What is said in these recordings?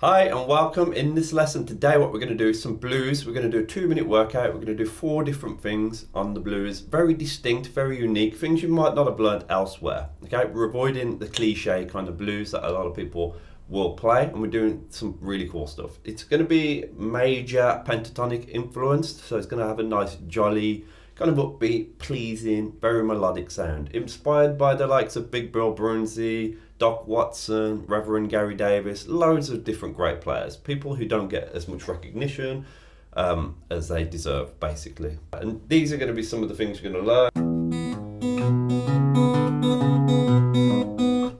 Hi and welcome. In this lesson today what we're going to do is some blues. We're going to do a 2-minute workout. We're going to do 4 different things on the blues. Very distinct, very unique, things you might not have learned elsewhere. Okay, we're avoiding the cliche kind of blues that a lot of people will play, and we're doing some really cool stuff. It's going to be major pentatonic influenced, so it's going to have a nice jolly, kind of upbeat, pleasing, very melodic sound. Inspired by the likes of Big Bill Brunsey, Doc Watson, Reverend Gary Davis, loads of different great players, people who don't get as much recognition as they deserve, basically. And these are going to be some of the things you're going to learn.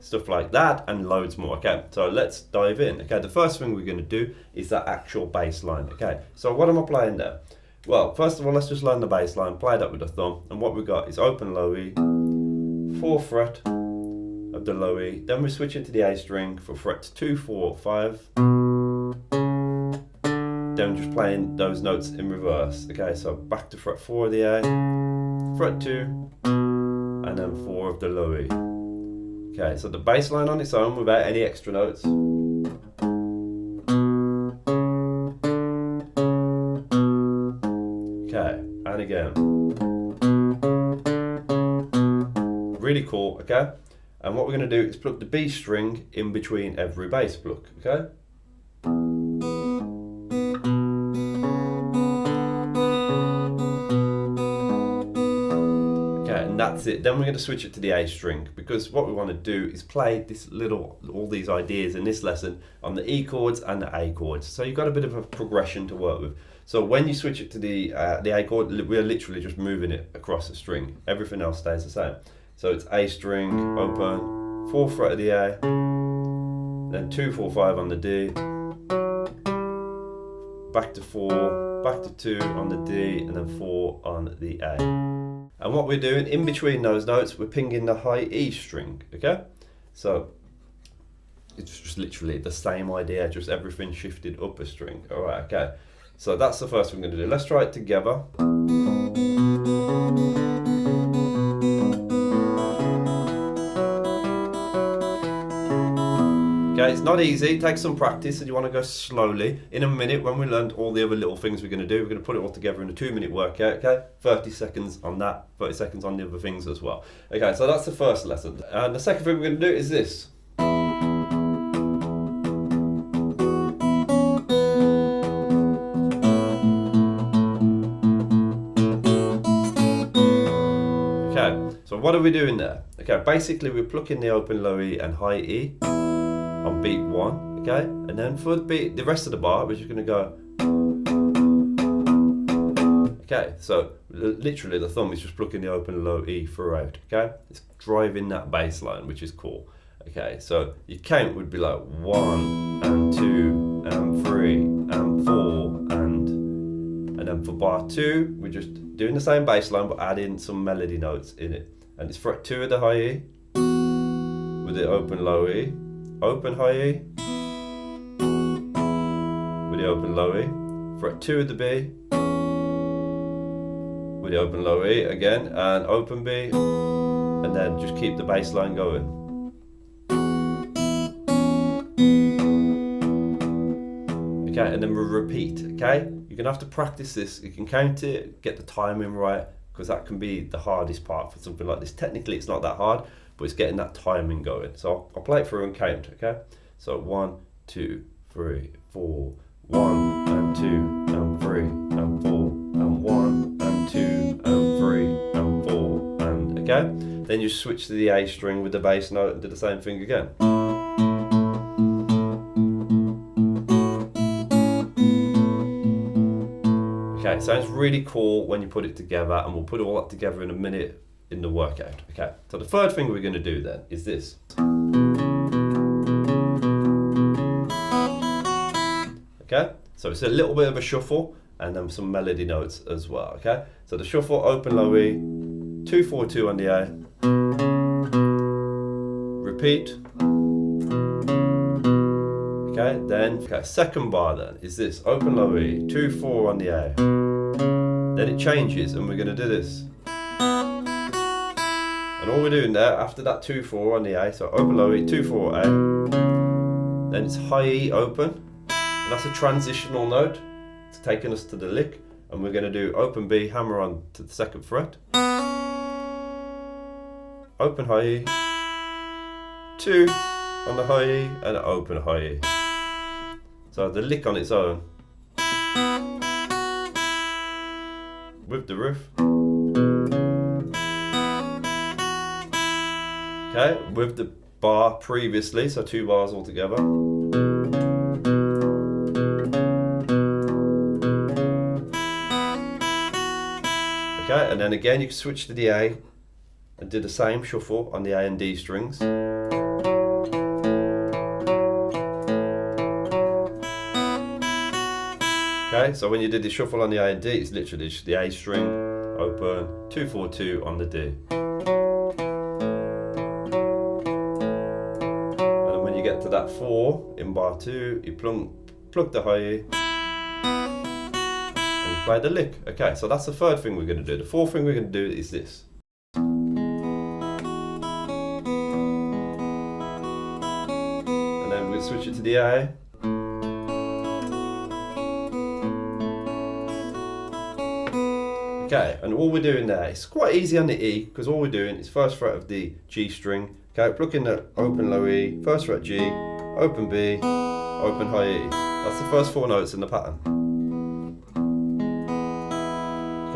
Stuff like that and loads more. Okay, so let's dive in. Okay, the first thing we're going to do is that actual bass line. Okay, so what am I playing there? Well, first of all, let's just learn the bass line, play that with the thumb, and what we've got is open low E, 4th fret of the low E, then we switch into the A string for frets 2, 4, 5, then just playing those notes in reverse. Okay, so back to fret 4 of the A, fret 2, and then 4 of the low E. Okay, so the bass line on its own without any extra notes. Okay, and again. Really cool, okay? And what we're going to do is pluck the B string in between every bass pluck, okay? Okay, and that's it. Then we're going to switch it to the A string, because what we want to do is play all these ideas in this lesson on the E chords and the A chords. So you've got a bit of a progression to work with. So when you switch it to the A chord, we're literally just moving it across the string. Everything else stays the same. So it's A string, open, 4th fret of the A, then 2, 4, 5 on the D, back to 4, back to 2 on the D, and then 4 on the A. And what we're doing in between those notes, we're pinging the high E string, okay? So it's just literally the same idea, just everything shifted up a string. All right, okay. So that's the first thing we're going to do. Let's try it together. Okay, it's not easy, it takes some practice, and you want to go slowly. In a minute, when we learned all the other little things we're going to do, we're going to put it all together in a 2-minute workout, okay? 30 seconds on that, 30 seconds on the other things as well. Okay, so that's the first lesson. And the second thing we're going to do is this. Okay, so what are we doing there? Okay, basically we're plucking the open low E and high E on beat 1, okay? And then for the rest of the bar, we're just gonna go. Okay, so literally the thumb is just plucking the open low E throughout, okay? It's driving that bass line, which is cool. Okay, so your count would be like 1 and 2 and 3 and 4 and then for bar 2, we're just doing the same bass line but adding some melody notes in it. And it's fret 2 of the high E with the open low E, open high E with the open low E, fret 2 of the B with the open low E again, and open B, and then just keep the bass line going. Okay, and then we'll repeat, okay? You're gonna have to practice this. You can count it, get the timing right, because that can be the hardest part for something like this. Technically it's not that hard, but it's getting that timing going. So I'll play it through and count, okay? So 1, 2, 3, 4, 1 and 2 and 3 and 4 and 1 and 2 and 3 and 4 and, okay? Then you switch to the A string with the bass note and do the same thing again. Okay, sounds really cool when you put it together, and we'll put all that together in a minute in the workout. Okay, so the third thing we're going to do then is this. Okay, so it's a little bit of a shuffle and then some melody notes as well. Okay, so the shuffle, open low E, 2, 4, 2 on the A, repeat. Okay, then second bar then is this, open low E, 2, 4 on the A, then it changes and we're going to do this. And all we're doing there, after that 2, 4 on the A, so open low E, 2, 4 A, then it's high E open, That's a transitional note. It's taking us to the lick, and we're going to do open B, hammer on to the 2nd fret, open high E, 2 on the high E, and open high E. So the lick on its own with the riff. Okay, with the bar previously, so 2 bars all together. Okay, and then again you can switch to the A and do the same shuffle on the A and D strings. Okay, so when you did the shuffle on the A and D, it's literally just the A string, open, 2 4 2 on the D. And then when you get to that 4 in bar 2, you plug the high E, play the lick. Okay, so that's the 3rd thing we're going to do. The 4th thing we're going to do is this. And then we'll switch it to the A. Okay, and all we're doing there, it's quite easy on the E, because all we're doing is 1st fret of the G string. Okay, pluck in the open low E, 1st fret G, open B, open high E. That's the first 4 notes in the pattern.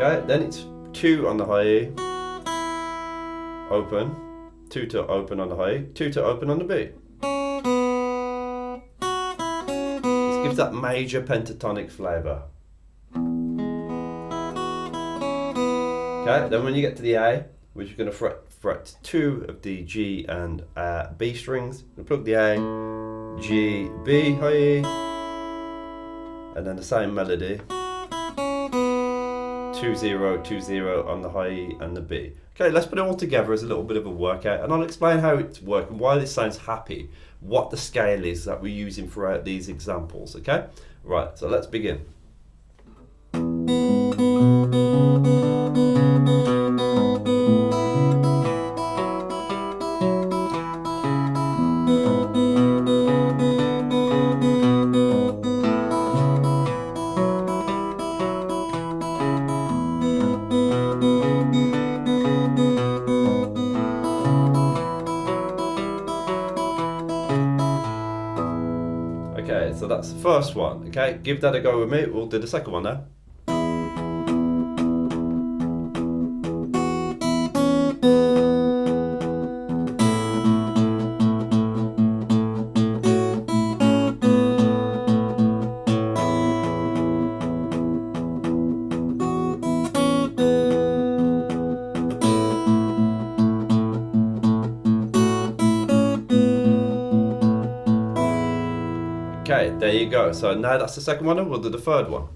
Okay, then it's 2 on the high E, open, 2 to open on the high E, 2 to open on the B. This gives that major pentatonic flavour. Okay, then when you get to the A, we're just going to fret 2 of the G and B strings, we'll plug the A, G, B, high E, and then the same melody. 2 0 2 0 on the high E and the B. Okay, let's put it all together as a little bit of a workout, and I'll explain how it's working, why this sounds happy, what the scale is that we're using throughout these examples. Okay, right, so let's begin. Okay, so that's the first one. Okay, give that a go with me. We'll do the second one now. Okay, there you go. So now that's the second one, and we'll do the third one.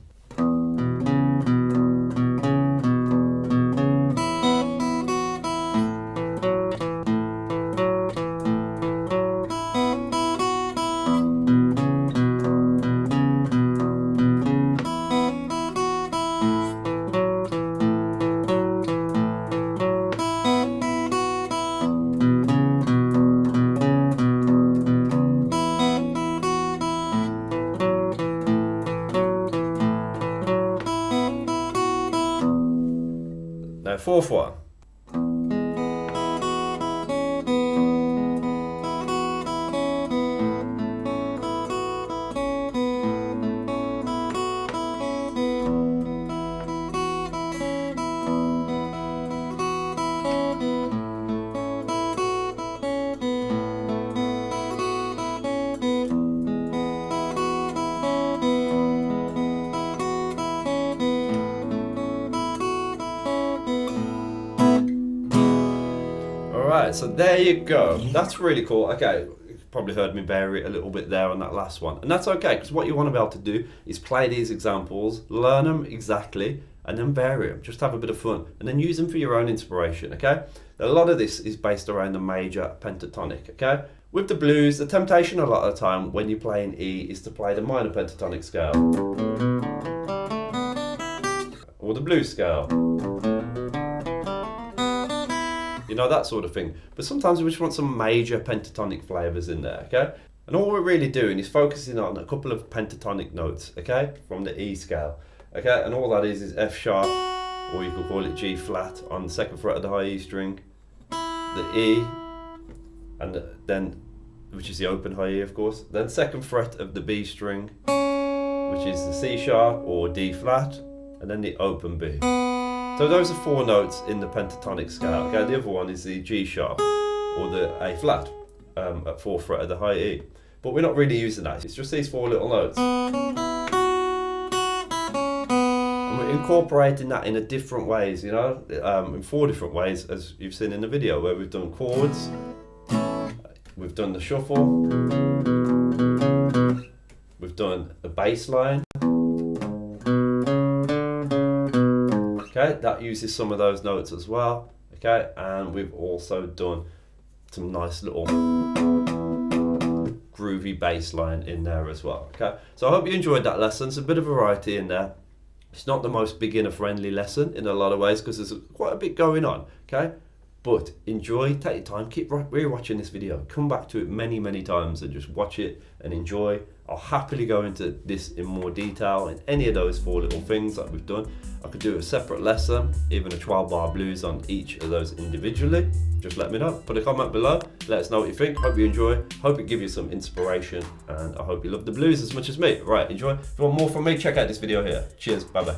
Now, fourth one. Alright, so there you go. That's really cool. Okay, you probably heard me vary it a little bit there on that last one. And that's okay, because what you want to be able to do is play these examples, learn them exactly, and then vary them. Just have a bit of fun. And then use them for your own inspiration, okay? A lot of this is based around the major pentatonic, okay? With the blues, the temptation a lot of the time when you're playing E is to play the minor pentatonic scale. Or the blues scale. You know, that sort of thing. But sometimes we just want some major pentatonic flavours in there, okay? And all we're really doing is focusing on a couple of pentatonic notes, okay, from the E scale, okay, and all that is F sharp, or you could call it G flat on the 2nd fret of the high E string, the E, and then, which is the open high E of course, then 2nd fret of the B string, which is the C sharp or D flat, and then the open B. So those are 4 notes in the pentatonic scale. Okay, the other one is the G sharp or the A flat at 4th fret of the high E. But we're not really using that. It's just these 4 little notes. And we're incorporating that in a different ways, you know, in 4 different ways, as you've seen in the video, where we've done chords, we've done the shuffle, we've done a bass line. Okay, that uses some of those notes as well. Okay, and we've also done some nice little groovy bass line in there as well. Okay, so I hope you enjoyed that lesson. It's a bit of variety in there. It's not the most beginner friendly lesson in a lot of ways because there's quite a bit going on. Okay, but enjoy, take your time, keep re-watching this video, come back to it many times and just watch it and enjoy. I'll happily go into this in more detail in any of those 4 little things that we've done. I could do a separate lesson, even a 12-bar blues on each of those individually. Just let me know. Put a comment below. Let us know what you think. Hope you enjoy. Hope it gives you some inspiration. And I hope you love the blues as much as me. Right, enjoy. If you want more from me, check out this video here. Cheers. Bye-bye.